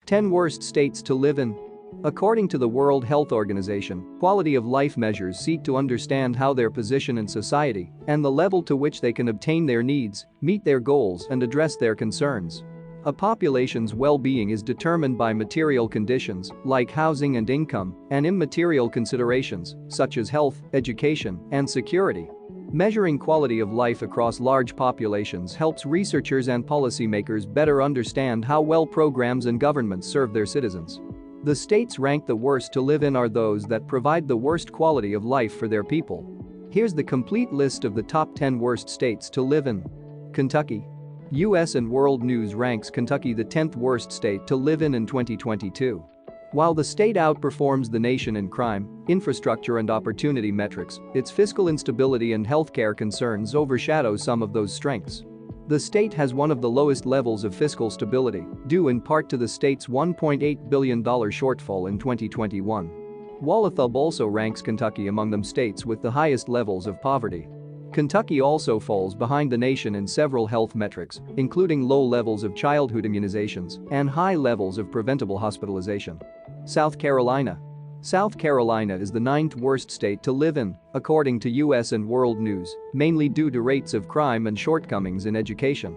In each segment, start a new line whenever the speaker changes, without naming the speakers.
10 Worst States to Live in. According to the World Health Organization, quality of life measures seek to understand how their position in society and the level to which they can obtain their needs, meet their goals, and address their concerns. A population's well-being is determined by material conditions, like housing and income, and immaterial considerations, such as health, education, and security. Measuring quality of life across large populations helps researchers and policymakers better understand how well programs and governments serve their citizens. The states ranked the worst to live in are those that provide the worst quality of life for their people. Here's the complete list of the top 10 worst states to live in. Kentucky. U.S. and World News ranks Kentucky the 10th worst state to live in 2022. While the state outperforms the nation in crime, infrastructure, and opportunity metrics, its fiscal instability and healthcare concerns overshadow some of those strengths. The state has one of the lowest levels of fiscal stability, due in part to the state's $1.8 billion shortfall in 2021. Wallethub also ranks Kentucky among them states with the highest levels of poverty. Kentucky also falls behind the nation in several health metrics, including low levels of childhood immunizations and high levels of preventable hospitalization. South Carolina. South Carolina is the 9th worst state to live in, according to U.S. and World News, mainly due to rates of crime and shortcomings in education.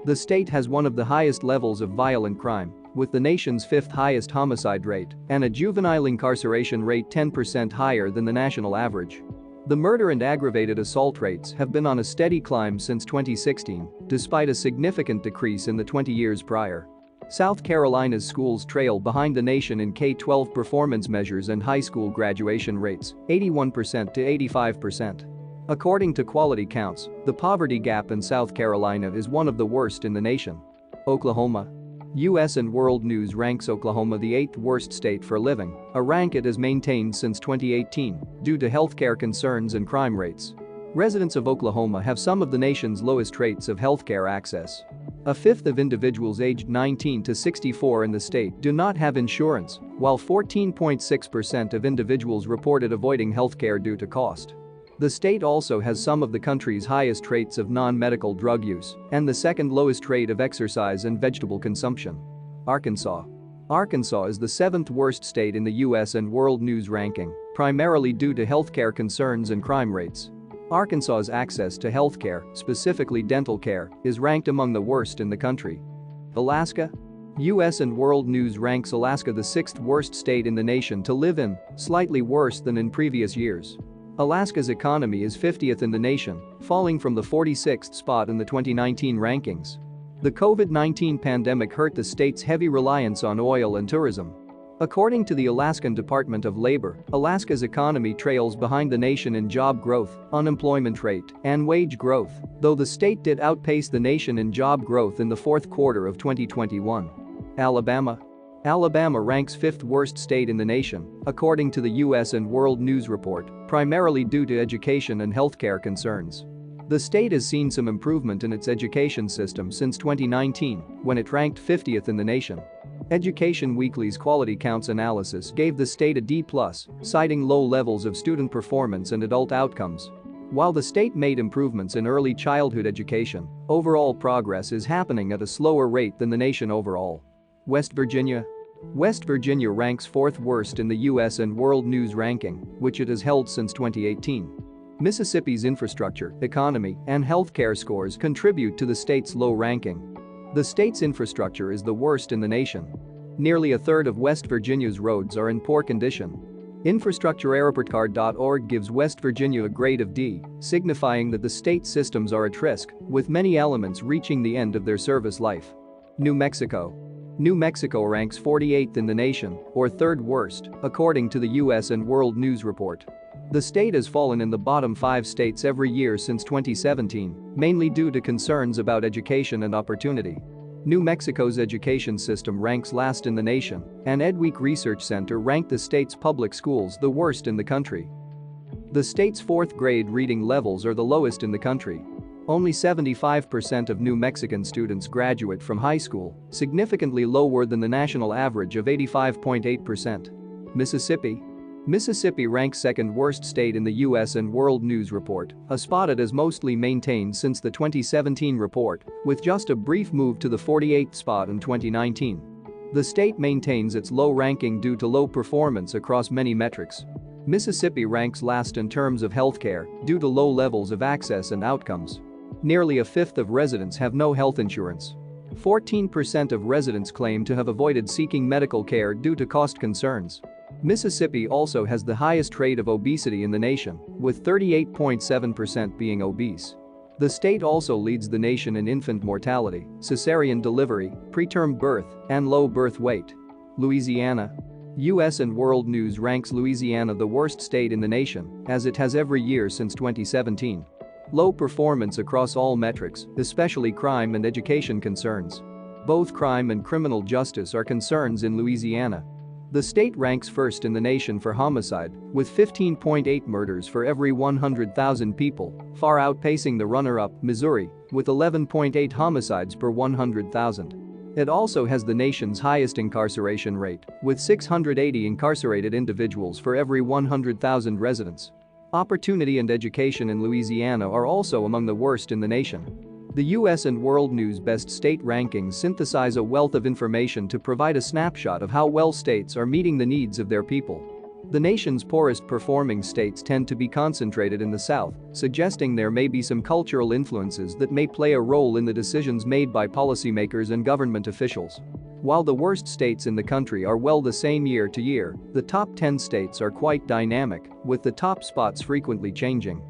The state has one of the highest levels of violent crime, with the nation's 5th highest homicide rate and a juvenile incarceration rate 10% higher than the national average. The murder and aggravated assault rates have been on a steady climb since 2016, despite a significant decrease in the 20 years prior. South Carolina's schools trail behind the nation in K-12 performance measures and high school graduation rates, 81% to 85%. According to Quality Counts, the poverty gap in South Carolina is one of the worst in the nation. Oklahoma. U.S. and World News ranks Oklahoma the 8th worst state for living, a rank it has maintained since 2018 due to healthcare concerns and crime rates. Residents of Oklahoma have some of the nation's lowest rates of healthcare access. A fifth of individuals aged 19 to 64 in the state do not have insurance, while 14.6% of individuals reported avoiding healthcare due to cost. The state also has some of the country's highest rates of non-medical drug use and the second lowest rate of exercise and vegetable consumption. Arkansas. Arkansas is the 7th worst state in the U.S. and World News ranking, primarily due to healthcare concerns and crime rates. Arkansas's access to healthcare, specifically dental care, is ranked among the worst in the country. Alaska. U.S. and World News ranks Alaska the 6th worst state in the nation to live in, slightly worse than in previous years. Alaska's economy is 50th in the nation, falling from the 46th spot in the 2019 rankings. The COVID-19 pandemic hurt the state's heavy reliance on oil and tourism. According to the Alaskan Department of Labor, Alaska's economy trails behind the nation in job growth, unemployment rate, and wage growth, though the state did outpace the nation in job growth in the fourth quarter of 2021. Alabama. Alabama ranks 5th worst state in the nation, according to the U.S. and World News report, primarily due to education and healthcare concerns. The state has seen some improvement in its education system since 2019, when it ranked 50th in the nation. Education Weekly's Quality Counts analysis gave the state a D+, citing low levels of student performance and adult outcomes. While the state made improvements in early childhood education, overall progress is happening at a slower rate than the nation overall. West Virginia. West Virginia ranks 4th worst in the U.S. and World News ranking, which it has held since 2018. Mississippi's infrastructure, economy, and healthcare scores contribute to the state's low ranking. The state's infrastructure is the worst in the nation. Nearly a third of West Virginia's roads are in poor condition. InfrastructureReportCard.org gives West Virginia a grade of D, signifying that the state systems are at risk, with many elements reaching the end of their service life. New Mexico. New Mexico ranks 48th in the nation, or 3rd worst, according to the U.S. and World News report. The state has fallen in the bottom 5 states every year since 2017, mainly due to concerns about education and opportunity. New Mexico's education system ranks last in the nation, and EdWeek Research Center ranked the state's public schools the worst in the country. The state's 4th grade reading levels are the lowest in the country. Only 75% of New Mexican students graduate from high school, significantly lower than the national average of 85.8%. Mississippi. Mississippi ranks 2nd worst state in the U.S. and World News report, a spot it has mostly maintained since the 2017 report, with just a brief move to the 48th spot in 2019. The state maintains its low ranking due to low performance across many metrics. Mississippi ranks last in terms of healthcare due to low levels of access and outcomes. Nearly a fifth of residents have no health insurance. 14% of residents claim to have avoided seeking medical care due to cost concerns. Mississippi also has the highest rate of obesity in the nation, with 38.7% being obese. The state also leads the nation in infant mortality, cesarean delivery, preterm birth, and low birth weight. Louisiana. U.S. and World News ranks Louisiana the worst state in the nation, as it has every year since 2017. Low performance across all metrics, especially crime and education concerns. Both crime and criminal justice are concerns in Louisiana. The state ranks first in the nation for homicide, with 15.8 murders for every 100,000 people, far outpacing the runner-up, Missouri, with 11.8 homicides per 100,000. It also has the nation's highest incarceration rate, with 680 incarcerated individuals for every 100,000 residents. Opportunity and education in Louisiana are also among the worst in the nation. The U.S. and World News Best State Rankings synthesize a wealth of information to provide a snapshot of how well states are meeting the needs of their people. The nation's poorest performing states tend to be concentrated in the South, suggesting there may be some cultural influences that may play a role in the decisions made by policymakers and government officials. While the worst states in the country are well the same year to year, the top 10 states are quite dynamic, with the top spots frequently changing.